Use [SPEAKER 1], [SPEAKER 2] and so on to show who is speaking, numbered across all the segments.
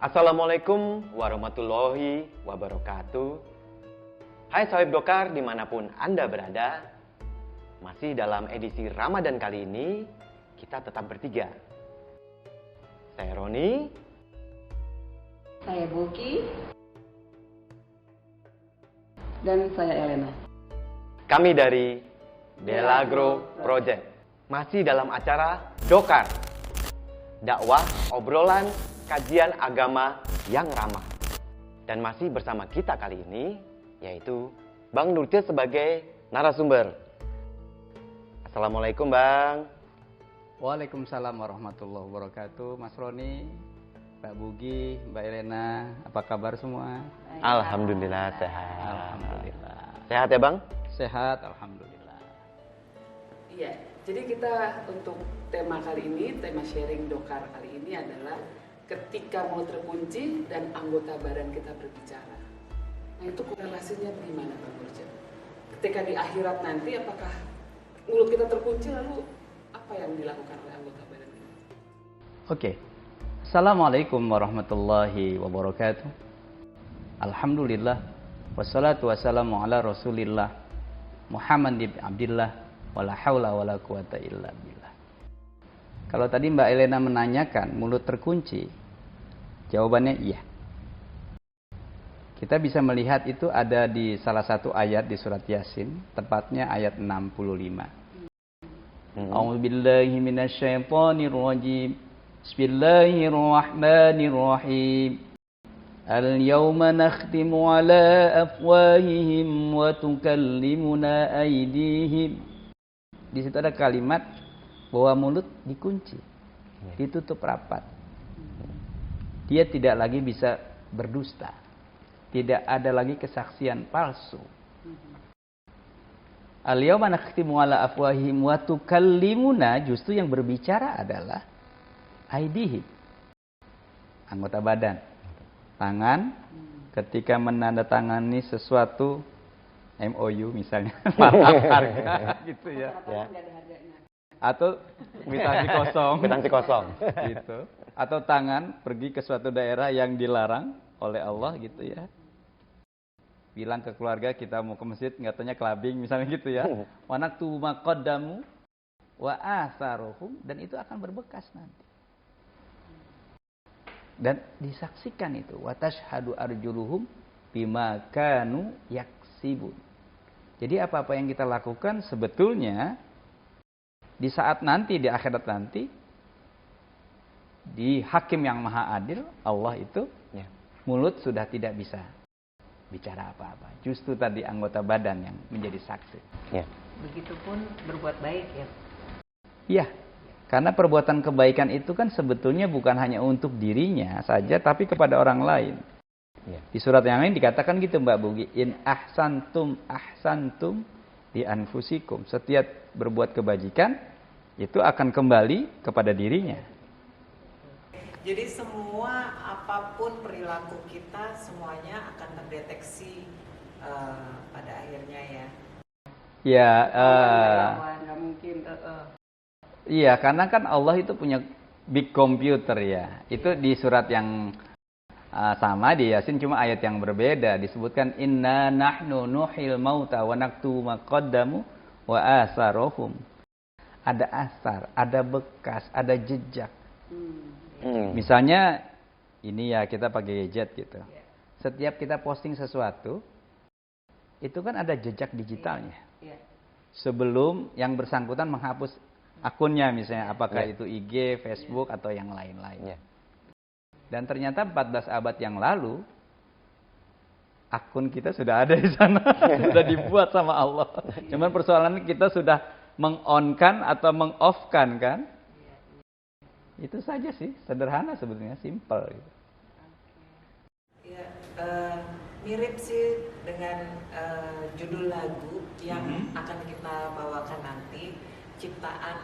[SPEAKER 1] Assalamualaikum warahmatullahi wabarakatuh. Hai Sohib Dokar dimanapun Anda berada. Masih dalam edisi Ramadan kali ini, kita tetap bertiga. Saya Roni.
[SPEAKER 2] Saya Boki. Dan saya Elena.
[SPEAKER 1] Kami dari Delagro Project. Masih dalam acara Dokar. Dakwah, obrolan, kajian agama yang ramah. Dan masih bersama kita kali ini, yaitu Bang Nurtil sebagai narasumber. Assalamualaikum Bang.
[SPEAKER 3] Waalaikumsalam warahmatullahi wabarakatuh. Mas Roni, Mbak Bugi, Mbak Elena, apa kabar semua?
[SPEAKER 1] Alhamdulillah sehat.
[SPEAKER 3] Alhamdulillah.
[SPEAKER 1] Sehat ya Bang?
[SPEAKER 3] Sehat, alhamdulillah.
[SPEAKER 2] Iya, jadi kita untuk tema kali ini, tema sharing Dokar kali ini adalah ketika mulut terkunci dan anggota badan kita berbicara. Nah itu korelasinya gimana Bang Nurtil? Ketika di akhirat nanti apakah mulut kita terkunci lalu apa yang dilakukan oleh anggota badan kita?
[SPEAKER 3] Oke. Assalamualaikum warahmatullahi wabarakatuh. Alhamdulillah. Wassalatu wassalamu ala rasulillah Muhammad ibn Abdillah. Wala hawla wala quwata illa billah. Kalau tadi Mbak Elena menanyakan mulut terkunci, jawabannya iya. Kita bisa melihat itu ada di salah satu ayat di surat Yasin, tepatnya ayat 65. A'udzu billahi minasyaitonir rajim. Bismillahirrahmanirrahim. Al-yawma nakhtimu ala afwahihim wa tukallimuna aydihim. Di situ ada kalimat bahwa mulut dikunci, ditutup rapat. Dia tidak lagi bisa berdusta. Tidak ada lagi kesaksian palsu. Al-yawma nakhtimu ala afwahihim wa tukallimuna, justru yang berbicara adalah aydihim, anggota badan. Tangan ketika menandatangani sesuatu MOU misalnya, maaf harga gitu ya. Atau kwitansi kosong.
[SPEAKER 1] Kwitansi kosong.
[SPEAKER 3] Gitu. Atau tangan pergi ke suatu daerah yang dilarang oleh Allah gitu ya. Bilang ke keluarga kita mau ke masjid, katanya clubbing misalnya gitu ya. Wa naktu ma qaddamu wa atharuhum, dan itu akan berbekas nanti. Dan disaksikan itu, wa tashhadu arjuluhum bima kanu yaksibun. Jadi apa-apa yang kita lakukan sebetulnya di saat nanti, di akhirat nanti, di hakim yang maha adil, Allah itu, mulut sudah tidak bisa bicara apa-apa. Justru tadi anggota badan yang menjadi saksi.
[SPEAKER 1] Ya.
[SPEAKER 4] Begitupun berbuat baik ya.
[SPEAKER 3] Iya, karena perbuatan kebaikan itu kan sebetulnya bukan hanya untuk dirinya saja, tapi kepada orang lain.
[SPEAKER 1] Ya.
[SPEAKER 3] Di surat yang lain dikatakan gitu Mbak Bugi, in ahsantum di anfusikum. Setiap berbuat kebajikan itu akan kembali kepada dirinya.
[SPEAKER 4] Jadi semua apapun perilaku kita semuanya akan terdeteksi pada akhirnya ya.
[SPEAKER 3] Ya,
[SPEAKER 2] Nggak mungkin.
[SPEAKER 3] iya, karena kan Allah itu punya big computer ya. Itu di surat yang sama di Yasin, cuma ayat yang berbeda. Disebutkan inna nahnu nuhil mauta wa naktu ma qaddamu wa asarohum. Ada asar, ada bekas, ada jejak. Misalnya ini ya kita pakai gadget gitu. Setiap kita posting sesuatu, itu kan ada jejak digitalnya. Sebelum yang bersangkutan menghapus akunnya misalnya, apakah itu IG, Facebook atau yang lain-lain. Dan ternyata 14 abad yang lalu akun kita sudah ada di sana, sudah dibuat sama Allah. Cuman persoalannya kita sudah meng-on-kan atau meng-off-kan kan? Itu saja sih, sederhana sebetulnya, simple gitu.
[SPEAKER 4] Ya, mirip sih dengan judul lagu yang akan kita bawakan nanti, ciptaan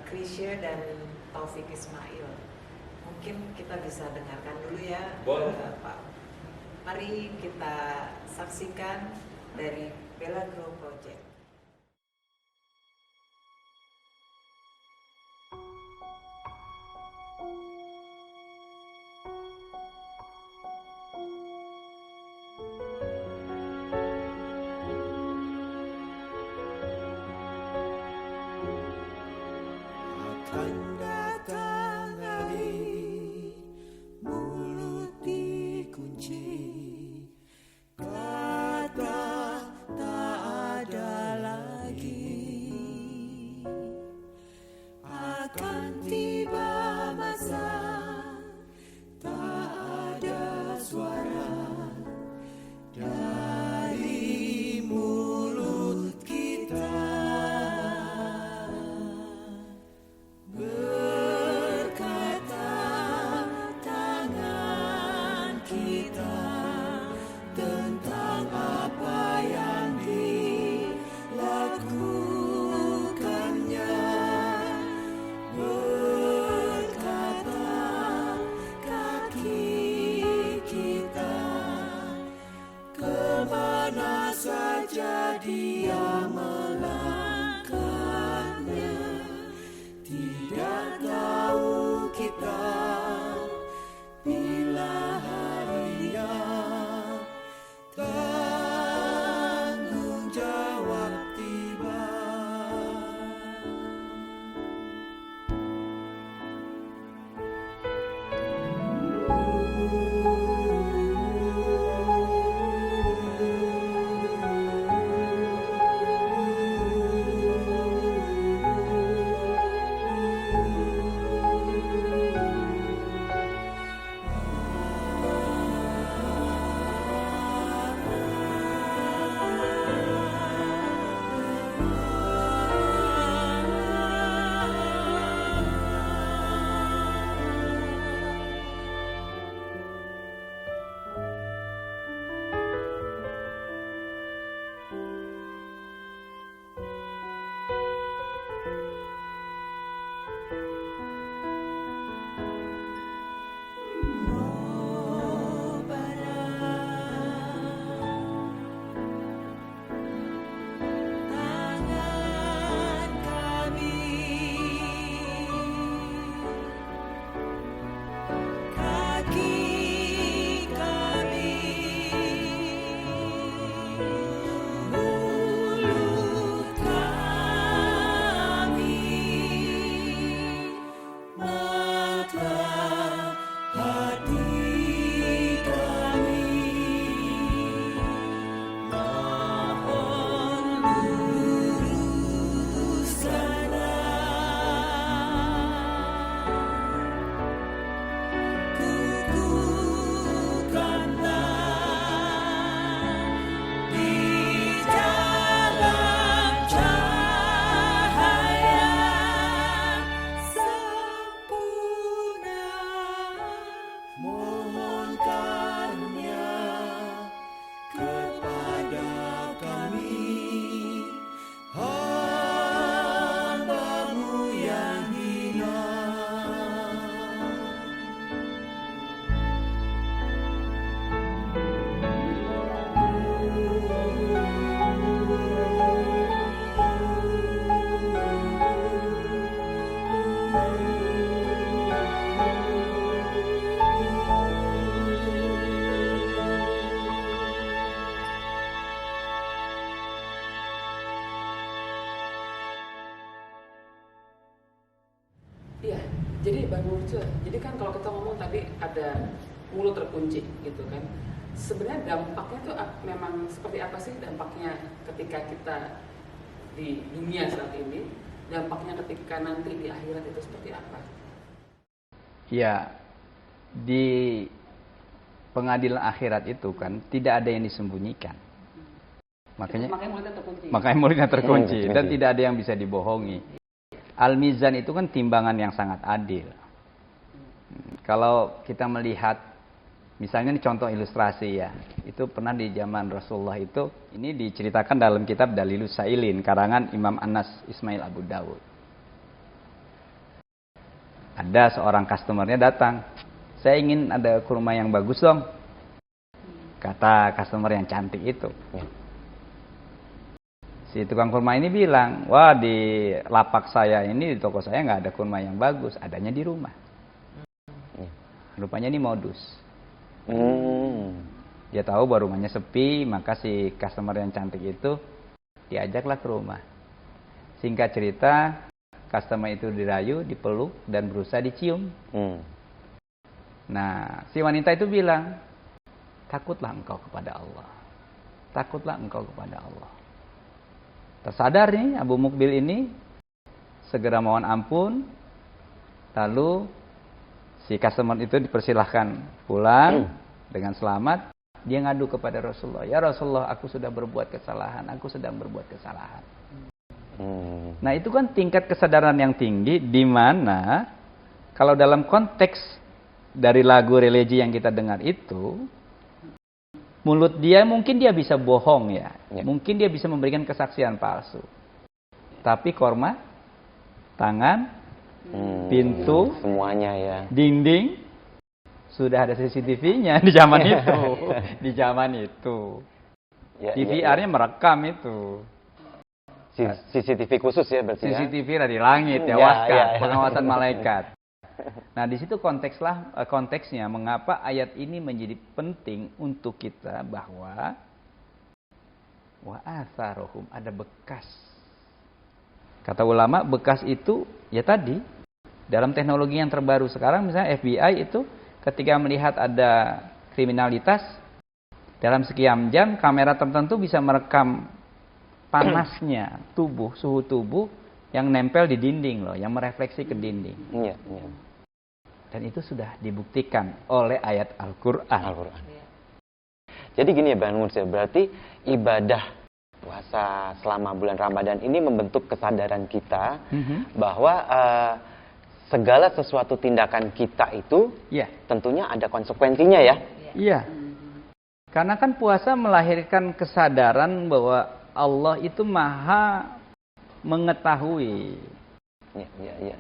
[SPEAKER 4] Chrisye dan Taufik Ismail. Mungkin kita bisa dengarkan dulu ya, Pak. Mari kita saksikan dari Delagro Project.
[SPEAKER 5] akan datang hari, mulut dikunci, kata tak ada lagi. Akan tiba masa tak ada suara dari mulut kita, berkata tangan kita tentang apa yang dilakukannya, berkata kaki kita kemana saja dia melangkahnya, tidak tahu kita bila harinya tanggung jawab tiba. Tangan kami, kaki kami, mulut kami, mata hati kami, mohon luruskanlah, kukuhkanlah di jalan cahaya sempurna, mohonkannya kepada kami, hamba-Mu yang hina.
[SPEAKER 2] Iya, jadi Bang Murjo, jadi kan kalau kita ngomong tadi ada mulut terkunci gitu kan. Sebenarnya dampaknya tuh memang seperti apa sih dampaknya ketika kita di dunia saat ini, dampaknya ketika nanti di akhirat itu seperti apa?
[SPEAKER 3] Ya, di pengadilan akhirat itu kan tidak ada yang disembunyikan. Makanya
[SPEAKER 2] mulutnya terkunci.
[SPEAKER 3] mulutnya terkunci dan
[SPEAKER 1] terkunci.
[SPEAKER 3] tidak ada yang bisa dibohongi. Al-Mizan itu kan timbangan yang sangat adil. Kalau kita melihat, misalnya ini contoh ilustrasi ya, itu pernah di zaman Rasulullah itu, ini diceritakan dalam kitab Dalilus Sailin, karangan Imam Anas Ismail Abu Dawud. Ada seorang customernya datang, saya ingin ada kurma yang bagus dong, kata customer yang cantik itu. Si tukang kurma ini bilang, wah di lapak saya ini, di toko saya nggak ada kurma yang bagus, adanya di rumah. Rupanya ini modus. Dia tahu bahwa rumahnya sepi, maka si customer yang cantik itu diajaklah ke rumah. Singkat cerita, customer itu dirayu, dipeluk, dan berusaha dicium. Nah, si wanita itu bilang, takutlah engkau kepada Allah. Takutlah engkau kepada Allah. Tersadar nih Abu Mukbil ini, segera mohon ampun. Lalu si customer itu dipersilahkan pulang dengan selamat. Dia ngadu kepada Rasulullah, ya Rasulullah, aku sudah berbuat kesalahan, aku sedang berbuat kesalahan. Nah, itu kan tingkat kesadaran yang tinggi, di mana kalau dalam konteks dari lagu religi yang kita dengar itu, mulut dia mungkin dia bisa bohong ya. Mungkin dia bisa memberikan kesaksian palsu. Tapi korma, tangan, pintu,
[SPEAKER 1] semuanya ya.
[SPEAKER 3] dinding, sudah ada CCTV-nya di zaman itu. Di zaman itu.
[SPEAKER 1] Ya,
[SPEAKER 3] DVR-nya merekam itu.
[SPEAKER 1] CCTV khusus ya berarti ya.
[SPEAKER 3] CCTV dari langit ya,
[SPEAKER 1] Ya,
[SPEAKER 3] waskat,
[SPEAKER 1] ya.
[SPEAKER 3] pengawasan malaikat. Nah, di situ konteksnya mengapa ayat ini menjadi penting untuk kita, bahwa wa atharuhum, ada bekas. Kata ulama, bekas itu ya tadi dalam teknologi yang terbaru sekarang, misalnya FBI itu ketika melihat ada kriminalitas, dalam sekian jam kamera tertentu bisa merekam panasnya tubuh, suhu tubuh yang nempel di dinding loh, yang merefleksi ke dinding.
[SPEAKER 1] Iya.
[SPEAKER 3] Dan itu sudah dibuktikan oleh ayat Al-Quran.
[SPEAKER 1] Jadi gini ya Bang Mursi, berarti ibadah puasa selama bulan Ramadan ini membentuk kesadaran kita bahwa segala sesuatu tindakan kita itu tentunya ada konsekuensinya ya.
[SPEAKER 3] Iya. Karena kan puasa melahirkan kesadaran bahwa Allah itu maha mengetahui.
[SPEAKER 1] Iya.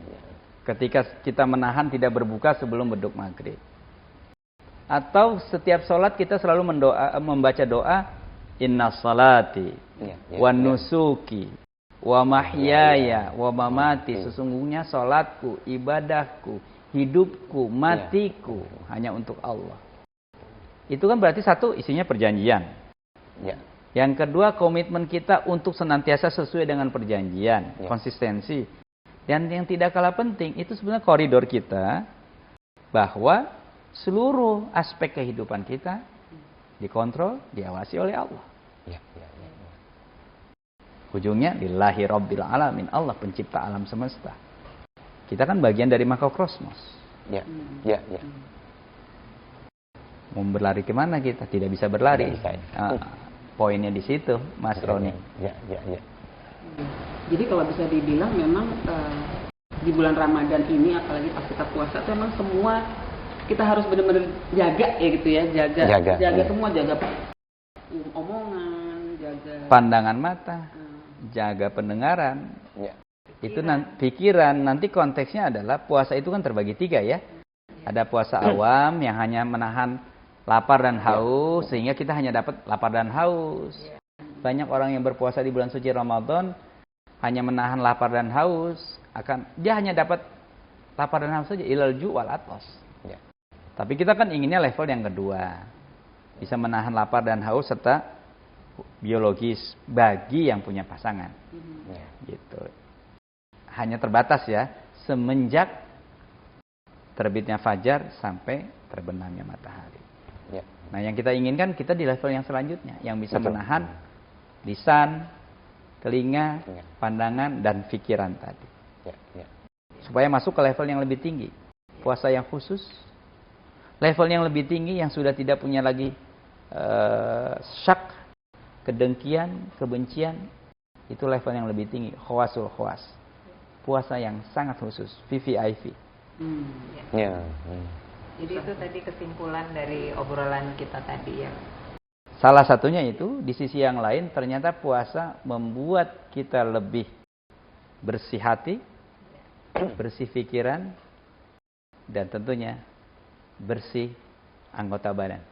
[SPEAKER 3] Ketika kita menahan tidak berbuka sebelum beduk maghrib. Atau setiap sholat kita selalu membaca doa, inna salati, wa nusuki, wa mahyaya, wa mamati. Sesungguhnya sholatku, ibadahku, hidupku, matiku hanya untuk Allah. Itu kan berarti satu, isinya perjanjian. Yang kedua, komitmen kita untuk senantiasa sesuai dengan perjanjian, konsistensi. Dan yang tidak kalah penting, itu sebenarnya koridor kita, bahwa seluruh aspek kehidupan kita dikontrol, diawasi oleh Allah. Ujungnya, lillahi rabbil alamin, Allah pencipta alam semesta. Kita kan bagian dari makrokosmos. Mau berlari kemana kita? Tidak bisa berlari. Poinnya di situ, Mas Roni.
[SPEAKER 2] Jadi kalau bisa dibilang memang di bulan Ramadan ini, apalagi pas kita puasa, itu memang semua kita harus benar-benar jaga ya gitu ya, jaga semua, jaga omongan, jaga
[SPEAKER 3] pandangan mata, jaga pendengaran. Itu pikiran. Nanti konteksnya adalah puasa itu kan terbagi 3 ya. Ada puasa awam yang hanya menahan lapar dan haus, sehingga kita hanya dapat lapar dan haus. Banyak orang yang berpuasa di bulan suci Ramadan hanya menahan lapar dan haus, dia hanya dapat lapar dan haus saja, ilal ju' wal atos. Tapi kita kan inginnya level yang kedua, bisa menahan lapar dan haus serta biologis bagi yang punya pasangan. Gitu. Hanya terbatas ya, semenjak terbitnya fajar sampai terbenamnya matahari. Nah, yang kita inginkan kita di level yang selanjutnya, yang bisa menahan lisan, telinga, pandangan, dan pikiran tadi. Supaya masuk ke level yang lebih tinggi. Puasa yang khusus, level yang lebih tinggi yang sudah tidak punya lagi syak, kedengkian, kebencian. Itu level yang lebih tinggi, khawasul khawas. Puasa yang sangat khusus, VVIP.
[SPEAKER 4] Jadi itu tadi kesimpulan dari obrolan kita tadi ya.
[SPEAKER 3] Salah satunya itu, di sisi yang lain ternyata puasa membuat kita lebih bersih hati, bersih pikiran, dan tentunya bersih anggota badan.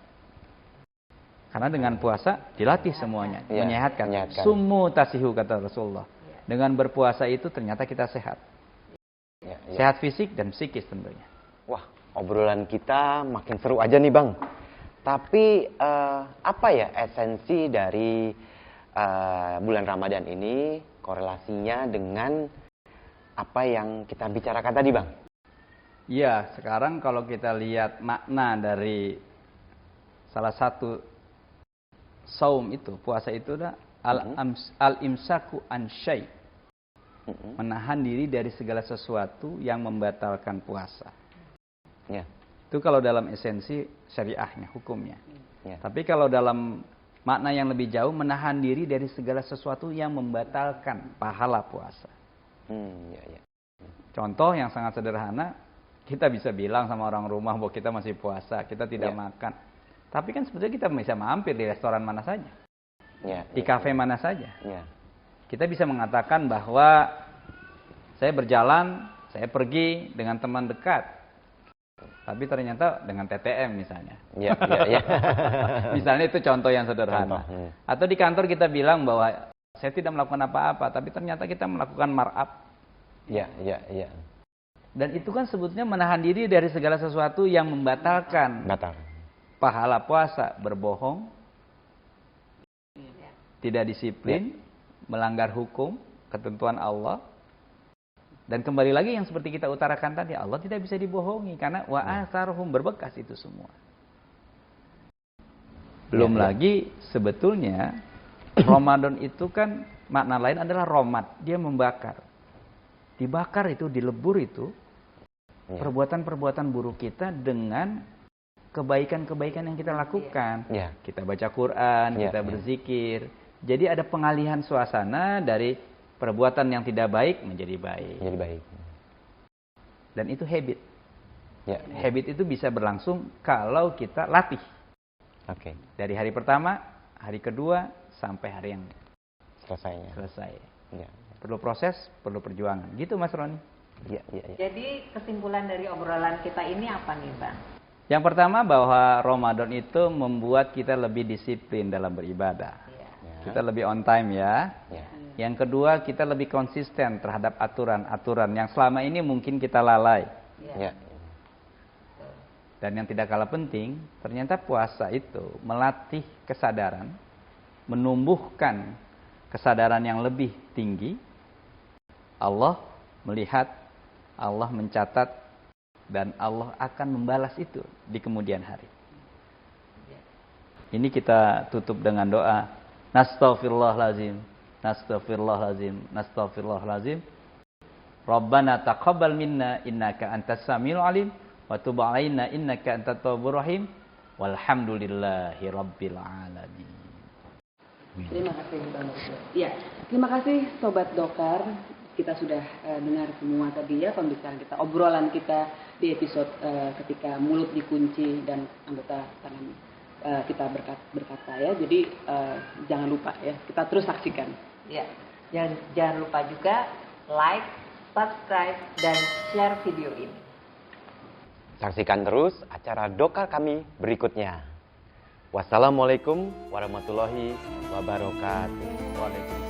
[SPEAKER 3] Karena dengan puasa dilatih semuanya, menyehatkan. Summu tasihu, kata Rasulullah. Dengan berpuasa itu ternyata kita sehat. Sehat fisik dan psikis tentunya.
[SPEAKER 1] Wah, obrolan kita makin seru aja nih Bang. Tapi apa ya esensi dari bulan Ramadan ini, korelasinya dengan apa yang kita bicarakan tadi, Bang?
[SPEAKER 3] Iya, sekarang kalau kita lihat makna dari salah satu saum itu, puasa itu adalah al-imsaku an syai'. Menahan diri dari segala sesuatu yang membatalkan puasa.
[SPEAKER 1] Ya.
[SPEAKER 3] Itu kalau dalam esensi syariahnya, hukumnya.
[SPEAKER 1] Ya.
[SPEAKER 3] Tapi kalau dalam makna yang lebih jauh, menahan diri dari segala sesuatu yang membatalkan pahala puasa.
[SPEAKER 1] Ya, ya.
[SPEAKER 3] Contoh yang sangat sederhana, kita bisa bilang sama orang rumah bahwa kita masih puasa, kita tidak
[SPEAKER 1] Ya.
[SPEAKER 3] makan. Tapi kan sebetulnya kita bisa mampir di restoran mana saja,
[SPEAKER 1] Ya,
[SPEAKER 3] di kafe mana saja.
[SPEAKER 1] Ya.
[SPEAKER 3] Kita bisa mengatakan bahwa saya berjalan, saya pergi dengan teman dekat. Tapi ternyata dengan TTM misalnya.
[SPEAKER 1] Ya, ya, ya.
[SPEAKER 3] Misalnya itu contoh yang sederhana.
[SPEAKER 1] Contoh,
[SPEAKER 3] Atau di kantor kita bilang bahwa saya tidak melakukan apa-apa, tapi ternyata kita melakukan markup.
[SPEAKER 1] Ya, ya, ya.
[SPEAKER 3] Dan itu kan sebetulnya menahan diri dari segala sesuatu yang membatalkan
[SPEAKER 1] Batal.
[SPEAKER 3] pahala puasa, berbohong, tidak disiplin, melanggar hukum, ketentuan Allah. Dan kembali lagi yang seperti kita utarakan tadi, Allah tidak bisa dibohongi karena wa atharuhum, berbekas itu semua. Belum
[SPEAKER 1] Ya, ya.
[SPEAKER 3] lagi sebetulnya Ramadan itu kan makna lain adalah romat, dia membakar. Dibakar itu, dilebur itu
[SPEAKER 1] Ya.
[SPEAKER 3] perbuatan-perbuatan buruk kita dengan kebaikan-kebaikan yang kita lakukan.
[SPEAKER 1] Ya.
[SPEAKER 3] Kita baca Quran,
[SPEAKER 1] Ya,
[SPEAKER 3] kita
[SPEAKER 1] ya.
[SPEAKER 3] berzikir. Jadi ada pengalihan suasana dari perbuatan yang tidak baik menjadi baik.
[SPEAKER 1] Jadi baik.
[SPEAKER 3] Dan itu habit.
[SPEAKER 1] Ya.
[SPEAKER 3] Habit itu bisa berlangsung kalau kita latih.
[SPEAKER 1] Oke.
[SPEAKER 3] Dari hari pertama, hari kedua, sampai hari yang
[SPEAKER 1] Selesainya.
[SPEAKER 3] selesai.
[SPEAKER 1] Ya.
[SPEAKER 3] Perlu proses, perlu perjuangan. Gitu Mas Roni.
[SPEAKER 1] Ya, ya, ya.
[SPEAKER 4] Jadi kesimpulan dari obrolan kita ini apa nih Bang?
[SPEAKER 3] Yang pertama bahwa Ramadan itu membuat kita lebih disiplin dalam beribadah.
[SPEAKER 4] Iya.
[SPEAKER 1] Ya.
[SPEAKER 3] Kita lebih on time ya.
[SPEAKER 1] Ya.
[SPEAKER 3] Yang kedua, kita lebih konsisten terhadap aturan-aturan yang selama ini mungkin kita lalai.
[SPEAKER 1] Ya.
[SPEAKER 3] Dan yang tidak kalah penting, ternyata puasa itu melatih kesadaran, menumbuhkan kesadaran yang lebih tinggi. Allah melihat, Allah mencatat, dan Allah akan membalas itu di kemudian hari. Ini kita tutup dengan doa. Nastaghfirullahalazim, nastaghfirullahalazim, nastaghfirullahalazim. Rabbana taqabbal minna innaka antas samiul alim wa tub 'alaina innaka antat tawwabur rahim. Walhamdulillahi rabbil alamin.
[SPEAKER 2] Terima kasih Bang Dokter. Ya, terima kasih Sobat Dokar. Kita sudah dengar semua tadi ya pembicaraan kita, obrolan kita di episode ketika mulut dikunci dan anggota tangan kita berkata ya. Jadi jangan lupa ya, kita terus saksikan.
[SPEAKER 4] Ya. Jangan lupa juga like, subscribe, dan share video ini.
[SPEAKER 1] Saksikan terus acara Dokar kami berikutnya. Wassalamualaikum warahmatullahi wabarakatuh.
[SPEAKER 3] Waalaikumsalam.